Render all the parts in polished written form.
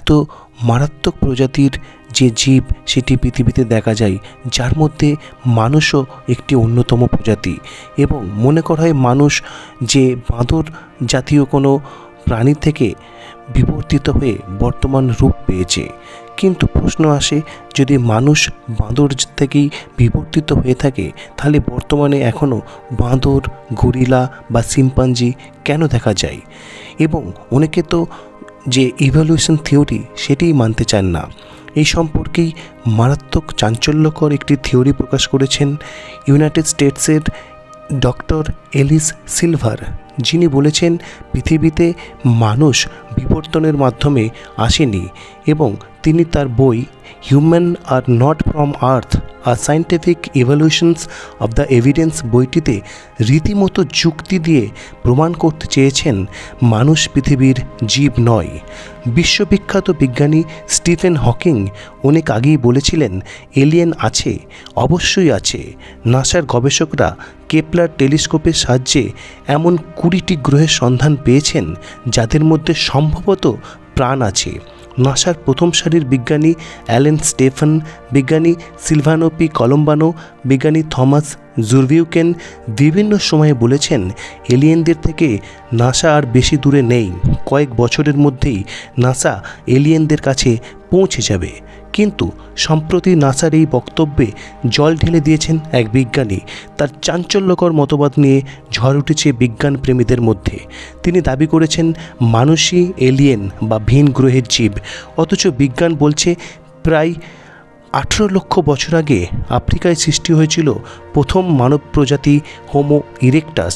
এত মারাত্মক প্রজাতির যে জীব সেটি পৃথিবীতে দেখা যায়, যার মধ্যে মানুষও একটি অন্যতম প্রজাতি। এবং মনে করা হয় মানুষ যে বাঁদর জাতীয় কোনো প্রাণী থেকে বিবর্তিত হয়ে বর্তমান রূপ পেয়েছে। কিন্তু প্রশ্ন আসে, যদি মানুষ বাঁদর থেকেই বিবর্তিত হয়ে থাকে, তাহলে বর্তমানে এখনও বাঁদর, গরিলা বা শিম্পাঞ্জি কেন দেখা যায়? এবং অনেকে তো যে ইভলিউশন থিওরি সেটিই মানতে চান না। এই সম্পর্কেই মারাত্মক চাঞ্চল্যকর একটি থিওরি প্রকাশ করেছেন ইউনাইটেড স্টেটসের ডক্টর এলিস সিলভার, যিনি বলেছেন পৃথিবীতে মানুষ বিবর্তনের মাধ্যমে আসেনি। এবং তিনি তার বই human are not from earth আর scientific evolutions of the evidence বইটিতে রীতিমতো যুক্তি দিয়ে প্রমাণ করতে চেয়েছেন মানুষ পৃথিবীর জীব নয়। বিশ্ববিখ্যাত বিজ্ঞানী স্টিফেন হকিং অনেক আগেই বলেছিলেন এলিয়েন আছে, অবশ্যই আছে। নাসার গবেষকরা কেপলার টেলিস্কোপের সাহায্যে এমন 20টি গ্রহের সন্ধান পেয়েছেন যাদের মধ্যে সম্ভবত প্রাণ আছে। নাসার প্রথম সারির বিজ্ঞানী অ্যালেন স্টেফেন, বিজ্ঞানী সিলভানো পি কলম্বানো, বিজ্ঞানী থমাস জুরভিউকেন বিভিন্ন সময়ে বলেছেন এলিয়েনদের থেকে নাসা আর বেশি দূরে নেই, কয়েক বছরের মধ্যেই নাসা এলিয়েনদের কাছে পৌঁছে যাবে। কিন্তু সম্প্রতি নাসার এই বক্তব্যে জল ঢেলে দিয়েছেন এক বিজ্ঞানী। তার চাঞ্চল্যকর মতবাদ নিয়ে ঝড় উঠেছে বিজ্ঞান প্রেমীদের মধ্যে। তিনি দাবি করেছেন মানুষই এলিয়েন বা ভিন গ্রহের জীব, অথচ বিজ্ঞান বলছে প্রায় 18 লক্ষ বছর আগে আফ্রিকায় সৃষ্টি হয়েছিল প্রথম মানব প্রজাতি হোমো ইরেক্টাস।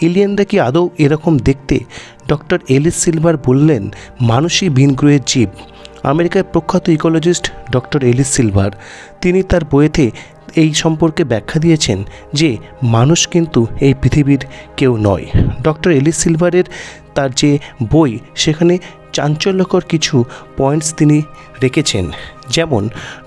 এলিয়েনরা কি আদৌ এরকম দেখতে? ডক্টর এলিস সিলভার বললেন মানুষই ভিন গ্রহের জীব। আমেরিকার প্রখ্যাত ইকোলজিস্ট ডক্টর এলিস সিলভার, তিনি তার বইতে এই সম্পর্কে ব্যাখ্যা দিয়েছেন যে মানুষ কিন্তু এই পৃথিবীর কেউ নয়। ডক্টর এলিস সিলভারের তার যে বই, সেখানে চাঞ্চল্যকর কিছু পয়েন্টস তিনি রেখেছেন। যেমন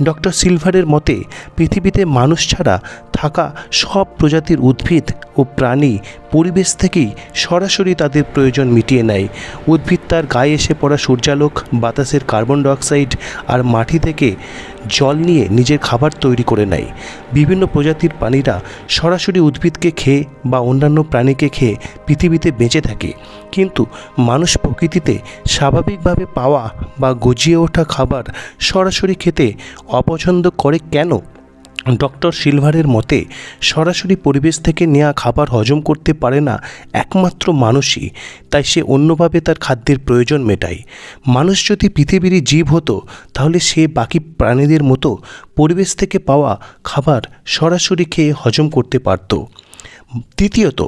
ডক্টর সিলভারের মতে পৃথিবীতে মানুষ ছাড়া থাকা সব প্রজাতির উদ্ভিদ ও প্রাণী পরিবেশ থেকেই সরাসরি তাদের প্রয়োজন মিটিয়ে নেয়। উদ্ভিদ তার গায়ে এসে পড়া সূর্যালোক, বাতাসের কার্বন ডাইঅক্সাইড আর মাটি থেকে জল নিয়ে নিজের খাবার তৈরি করে নেয়। বিভিন্ন প্রজাতির প্রাণীরা সরাসরি উদ্ভিদকে খেয়ে বা অন্যান্য প্রাণীকে খেয়ে পৃথিবীতে বেঁচে থাকে। কিন্তু মানুষ প্রকৃতিতে স্বাভাবিকভাবে পাওয়া বা গজিয়ে ওঠা খাবার সরাসরি খেতে অপছন্দ করে কেন? ডক্টর সিলভারের মতে সরাসরি পরিবেশ থেকে নেওয়া খাবার হজম করতে পারে না একমাত্র মানুষই, তাই সে অন্যভাবে তার খাদ্যের প্রয়োজন মেটায়। মানুষ যদি পৃথিবীরই জীব হতো, তাহলে সে বাকি প্রাণীদের মতো পরিবেশ থেকে পাওয়া খাবার সরাসরি খেয়ে হজম করতে পারত। দ্বিতীয়ত,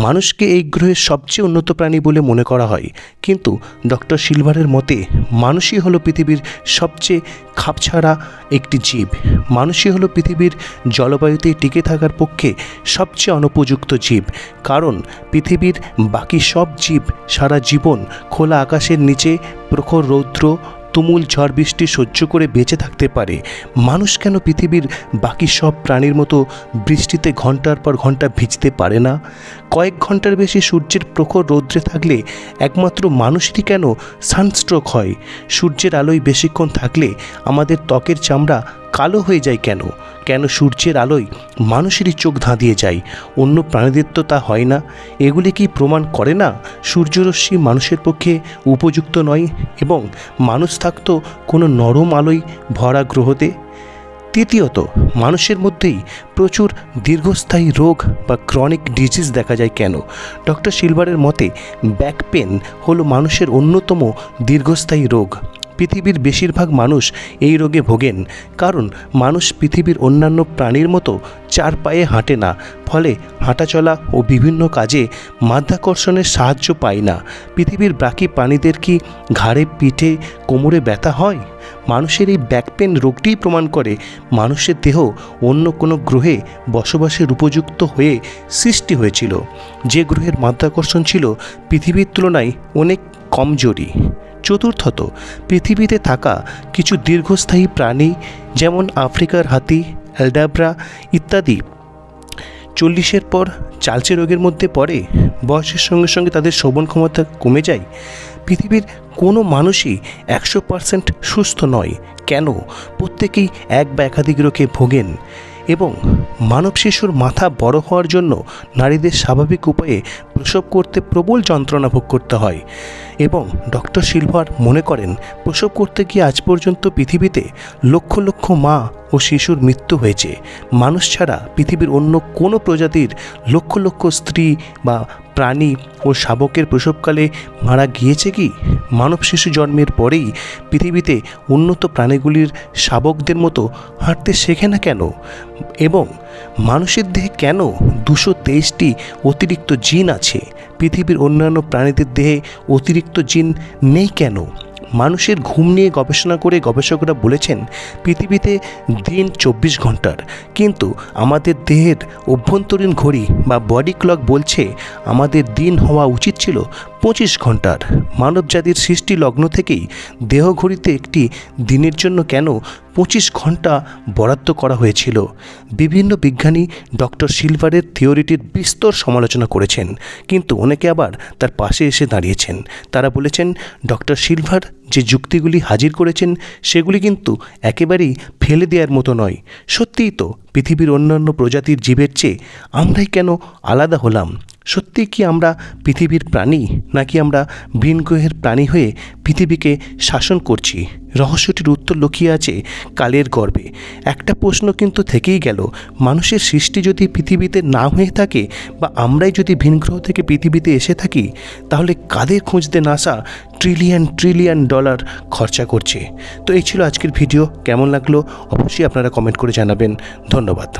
মানুষকে এই গ্রহের সবচেয়ে উন্নত প্রাণী বলে মনে করা হয়, কিন্তু ডক্টর সিলভারের মতে মানুষই হলো পৃথিবীর সবচেয়ে খাপছাড়া একটি জীব। মানুষই হলো পৃথিবীর জলবায়ুতে টিকে থাকার পক্ষে সবচেয়ে অনুপযুক্ত জীব, কারণ পৃথিবীর বাকি সব জীব সারা জীবন খোলা আকাশের নিচে প্রখর রৌদ্র, তুমুল ঝড় বৃষ্টি সহ্য করে বেঁচে থাকতে পারে। মানুষ কেন পৃথিবীর বাকি সব প্রাণীর মতো বৃষ্টিতে ঘন্টার পর ঘন্টা ভিজতে পারে না? কয়েক ঘন্টার বেশি সূর্যের প্রখর রৌদ্রে থাকলে একমাত্র মানুষেরই কেন সানস্ট্রোক হয়? সূর্যের আলোয় বেশিক্ষণ থাকলে আমাদের ত্বকের চামড়া কালো হয়ে যায় কেন? কেন সূর্যের আলোয় মানুষেরই চোখ ধাঁধিয়ে যায়, অন্য প্রাণীদের তো তা হয় না? এগুলি কি প্রমাণ করে না সূর্যরশ্মি মানুষের পক্ষে উপযুক্ত নয় এবং মানুষ থাকতো কোনো নরম আলোয় ভরা গ্রহতে? তৃতীয়ত, মানুষের মধ্যেই প্রচুর দীর্ঘস্থায়ী রোগ বা ক্রনিক ডিজিজ দেখা যায় কেন? ডক্টর সিলভারের মতে ব্যাক পেন হলো মানুষের অন্যতম দীর্ঘস্থায়ী রোগ। পৃথিবীর বেশিরভাগ মানুষ এই রোগে ভোগেন, কারণ মানুষ পৃথিবীর অন্যান্য প্রাণীর মতো চার পায়ে হাঁটে না, ফলে হাঁটাচলা ও বিভিন্ন কাজে মাধ্যাকর্ষণের সাহায্য পায় না। পৃথিবীর বাকি প্রাণীদের কি ঘাড়ে, পিঠে, কোমরে ব্যথা হয়? মানুষের এই ব্যাকপেন রোগটিই প্রমাণ করে মানুষের দেহ অন্য কোনো গ্রহে বসবাসের উপযুক্ত হয়ে সৃষ্টি হয়েছিল, যে গ্রহের মাধ্যাকর্ষণ ছিল পৃথিবীর তুলনায় অনেক কমজোরি। চতুর্থত, পৃথিবীতে থাকা কিছু দীর্ঘস্থায়ী প্রাণী যেমন আফ্রিকার হাতি, অ্যালডাব্রা ইত্যাদি 40-এর পর চালচে রোগের মধ্যে পড়ে। বয়সের সঙ্গে সঙ্গে তাদের শ্রবণ ক্ষমতা কমে যায়। পৃথিবীর কোনো মানুষই 100% সুস্থ নয়। কেন? প্রত্যেকেই এক বা একাধিক রোগে ভোগেন এবং মানব শিশুর মাথা বড় হওয়ার জন্য নারীদের স্বাভাবিক উপায়ে প্রসব করতে প্রবল যন্ত্রণা ভোগ করতে হয় এবং ডক্টর সিলভার মনে করেন প্রসব করতে গিয়ে আজ পর্যন্ত পৃথিবীতে লক্ষ লক্ষ মা ও শিশুর মৃত্যু হয়েছে। মানুষ ছাড়া পৃথিবীর অন্য কোনো প্রজাতির লক্ষ লক্ষ স্ত্রী বা প্রাণী ও শাবকের প্রসবকালে মারা গিয়েছে কি? মানব শিশু জন্মের পরেই পৃথিবীতে উন্নত প্রাণীগুলির শাবকদের মতো হাঁটতে শেখে না কেন? এবং মানুষের দেহে কেন 223টি অতিরিক্ত জিন আছে? পৃথিবীর অন্যান্য প্রাণীদের দেহে অতিরিক্ত জিন নেই কেন? মানুষের ঘুম নিয়ে গবেষণা করে গবেষকরা বলেছেন পৃথিবীতে দিন 24 ঘন্টার, কিন্তু আমাদের দেহের অভ্যন্তরীণ ঘড়ি বা বডি ক্লক বলছে আমাদের দিন হওয়া উচিত ছিল 25 ঘন্টার। মানব জাতির সৃষ্টি লগ্ন থেকেই দেহ ঘড়িতে একটি দিনের জন্য কেন 25 ঘন্টা বরাদ্দ করা হয়েছিল? বিভিন্ন বিজ্ঞানী ডক্টর সিলভারের থিওরিটির বিস্তর সমালোচনা করেছেন, কিন্তু অনেকে আবার তার পাশে এসে দাঁড়িয়েছেন। তারা বলেছেন ডক্টর সিলভার যে যুক্তিগুলি হাজির করেছেন সেগুলি কিন্তু একেবারেই ফেলে দেওয়ার মতো নয়। সত্যিই তো পৃথিবীর অন্যান্য প্রজাতির জীবের চেয়ে আমরাই কেন আলাদা হলাম? সত্যি কি আমরা পৃথিবীর প্রাণী, নাকি আমরা ভিন গ্রহের প্রাণী হয়ে পৃথিবীকে শাসন করছি? রহস্যটির উত্তর লুকিয়ে আছে কালের গর্ভে। একটা প্রশ্ন কিন্তু থেকেই গেল, মানুষের সৃষ্টি যদি পৃথিবীতে না হয়ে থাকে বা আমরাই যদি ভিন গ্রহ থেকে পৃথিবীতে এসে থাকি, তাহলে কাদের খুঁজতে নাসা ট্রিলিয়ন ট্রিলিয়ন ডলার খরচা করছে? তো এই ছিল আজকের ভিডিও। কেমন লাগলো অবশ্যই আপনারা কমেন্ট করে জানাবেন। ধন্যবাদ।